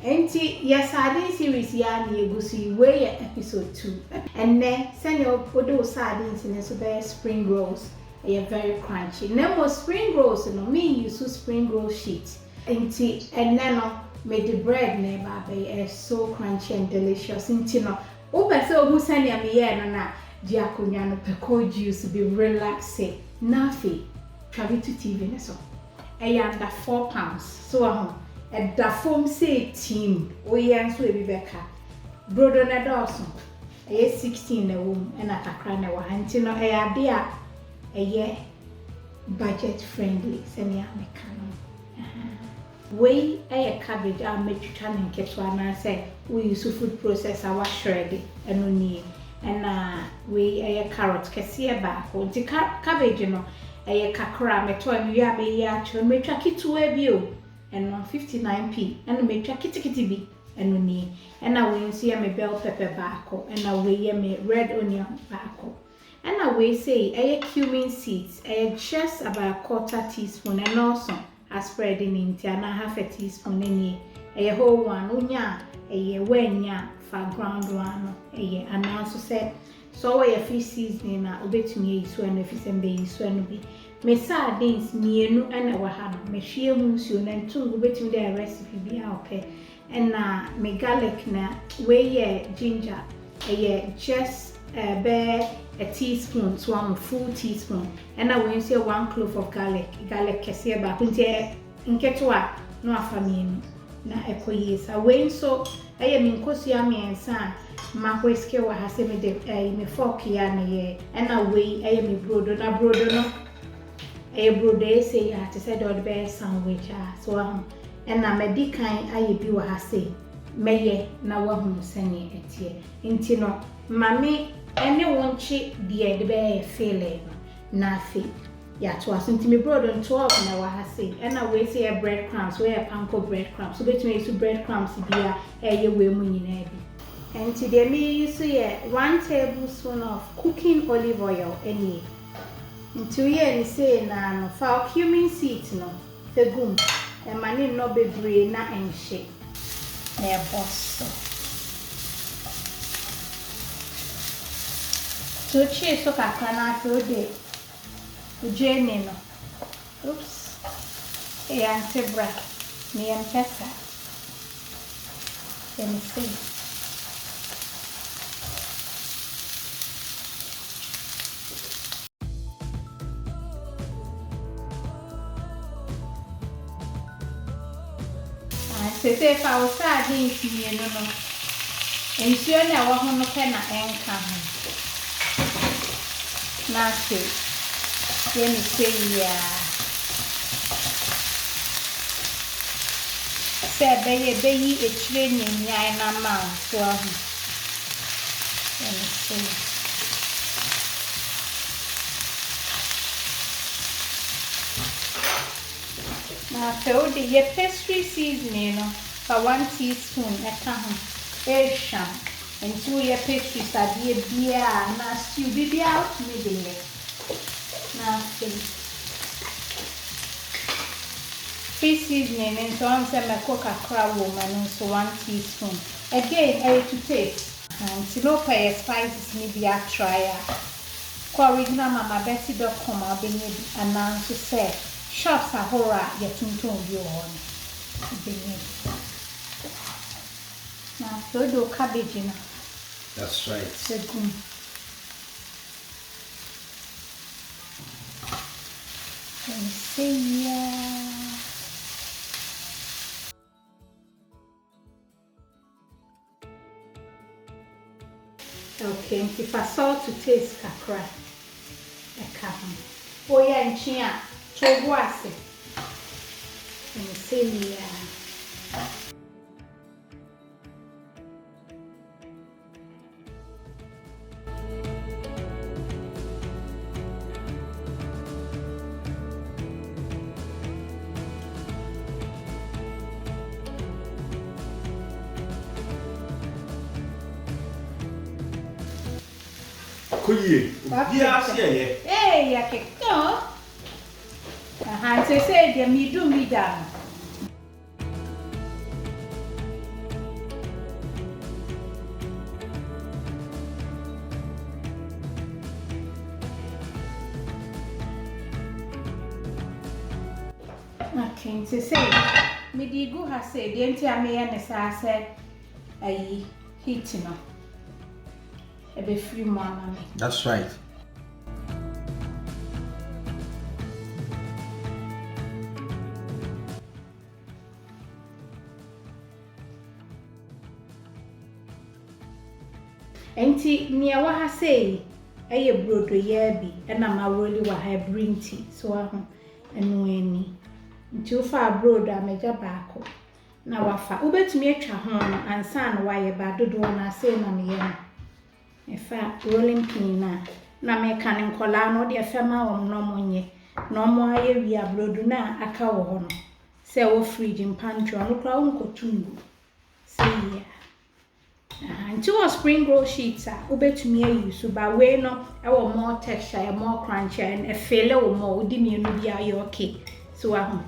Enti yes Sardine series ya na egusi we episode 2 and then send your podo sardines in so spring rolls very crunchy. Now spring rolls no me use spring roll sheet. Enti and then made the bread neighbor be so crunchy and delicious. Enti no oba se obu send ya me ye no na diakonya no peko juice be relaxing. Nafi travel to TV na so. Under £4. So at the foam say team, we answer Rebecca. Brodo na Dawson, 16 a womb, and at Accra na Wahantino, a beer, a year budget friendly, semi American. We a cabbage, I'll make you turn and catch one and say, we use food processor, was shredded, and no need. And we a carrot, cassia back, or the cabbage, you know, a kakra, me toy me ya me ya, to me track it to a view. And 59p and me track it be and no need. And I will see me bell pepper backo and I will me red onion backo. And I will say a cumin seeds, just about a quarter teaspoon and also a spreading into and a half a teaspoon any a whole one unya a wenya for ground one a and also said so a fish seasoning a bit me so and if it's and be so and be. Me sardines mienu and our ham, me share musu and two bit me the recipe be out and me garlic na way ginger just bear a teaspoon, so 1 full teaspoon, and I will say 1 clove of garlic kesiya ba kunte nketwa no afamino na ekoyesa when so me nkosu ya me ensa ma hweske wa hase me de me fork ya na ye and away me brodo na brodo no a brodo say ya to say the best sandwich so and na medican aye bi wa hase meye na wa hu sene etie nti no mame ene wonchi de be fele na fe ya to aso nti me brodo nto na wa hase and na we say a bread crumbs we a panko bread crumbs so between two bread crumbs bia eye we mu nyina bi and today me use 1 tablespoon of cooking olive oil any into ye ni say na no fa cumin seeds no fegum e mani no bebre na enhye na e boss so chi so kakra na so de ujene no oops e antebra ni empesa let me see. Se fa o sardine fie no no ensuo na wo ho no pe na enka ho na se ye ni se ya se be yi echire nyanya na ma so ho ye ni se na so the pastry seasoning no for 1 teaspoon eka ho sham into your pastry sadie bia na stew bibia out me de na fish seasoning into on some coca-cola woman so 1 teaspoon again to taste and to know pay spices me be a try original mama betty.com abeni announce say shops are horror yet tuntum bi on na so do cabbage na that's right segum and say yeah okay if I salt to taste kakra oh yeah nchia Choguase. And say Kuye. Yes, yeah. Hey, ya ke ko. Say dia mi do mi down. Okay, so say me di go ha say the enti ame ya ne sa say ayi heat no. E be free mo ama me. That's right. Enti nia wa ha say eye brodo ye bi e na ma roli wa ha green tea so ahu enu ani. Nti o fa brodo ameja baako na wafa ubetumi atwa ho no ansa na waye ba dodo na say na me ye no e fa rolling pin na me ka ne nkola no de fa ma wo no monye na omo aye wi abrodo na aka wo ho no say wo fridge mpantro no kra wo nkotungu say ya nti wo spring roll sheets ubetumi ayi so ba we no e wo more texture e more crunchy and e feel wo more udi me no bia ye okay so ahu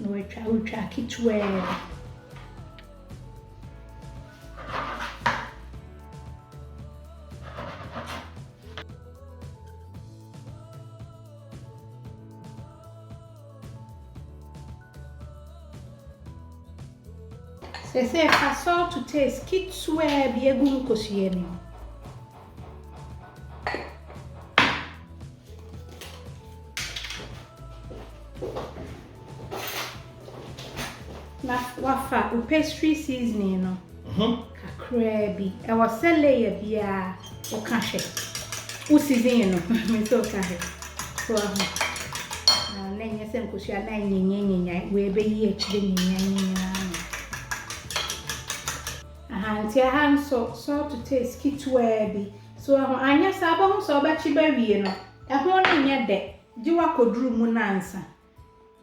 no we try it well. Say salt to taste kit swear be a good cosieni. Na wafa pastry seasoning no. Kakrebi. E was a layer bia o kashe. O seasoning no. Me so kashe. So na nenye sem kosia na nyenyenyenye we be yi akire nyenyenyenye. Auntie hand salt to taste kit swear be. So anya saba ho so ba chi ba wie no. E ho no nya de. Ji wa koduru mu nansa.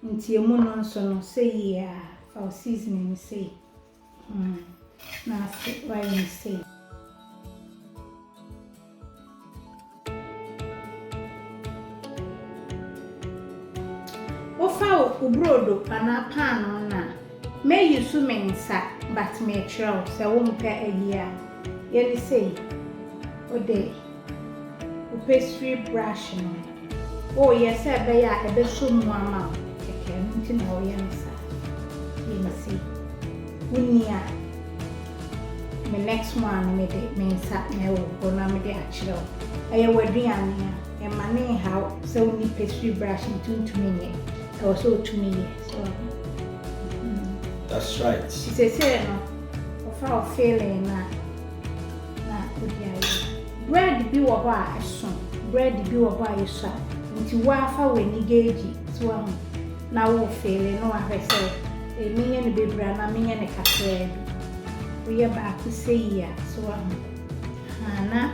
Ntie mu no nso no say ya. Our seasoning say. Now why you say. Ofa ubrodo ana pan na. May you so mensa but me try say wo mpe ayi ye say. Ode. O pastry brush no. Oh yes e be ya e be so mu ama. Keke nti na wo ye mensa. You see, Unia. My next one, me de me sat me o na me de achiro. Aye waduane a mane how so ni pastry brush into me. I was so to me so. That's right. She say no. Of how feeling na odia. Bread bi wo ba eso. Bread bi wo ba eso. Nti wa fa we ni geji so na wo feeling no ahwese. Minya ne bebra na minya ne kakra bi we ba ku sei ya so na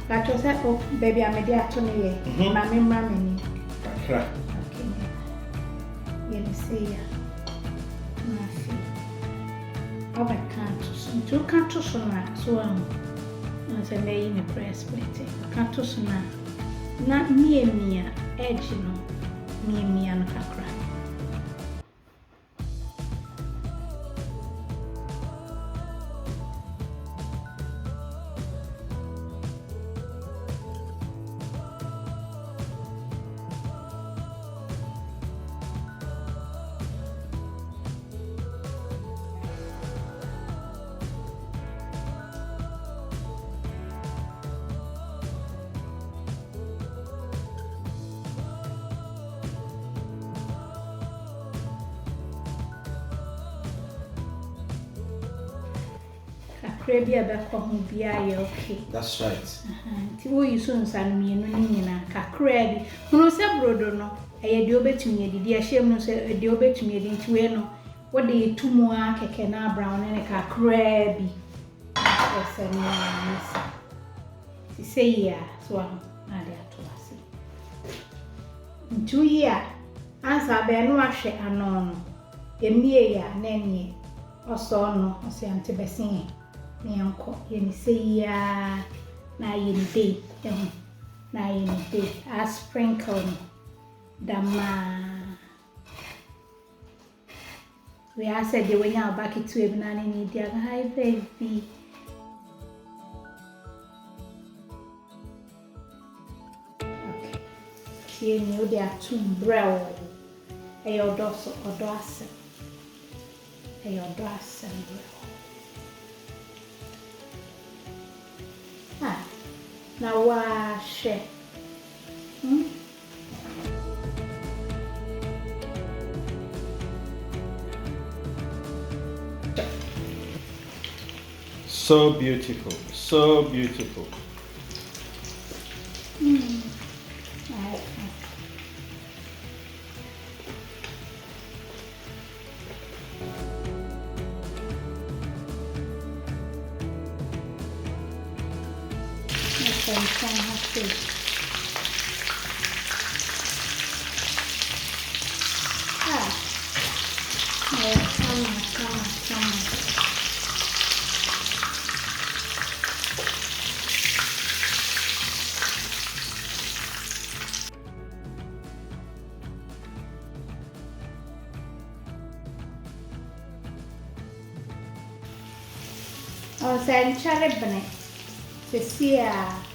la to say oh baby amede ato ne ye na me mra me ni Accra. Okay ye ne sei ya na fi oba kanto so na so na say me ni press plate kanto so na mia edge no mia no kakra. Baby abekọ ho bia ye okay. That's right. Ti wo yiso nsan mienu ni nyina kakra bi. Hunu se brodo no eye de obetumi edidi ahyem no se de obetumi edi nti we no wo de tumu a keke na brown ne kakra bi. Ese ni nisi. Ti say ya so na de ato ase. Ntu ya ansa be no ahwe ano no. Emie ya na enie. Oso no ose antebesin. Nyanko ye say ya na ye day na ye day a sprinkle dama we are said the way now back to even an Indian hi baby tie ni o de atum brew e odo so odo asem e odo asem brew na wa she So beautiful, so beautiful. Sen chare bane. Se sia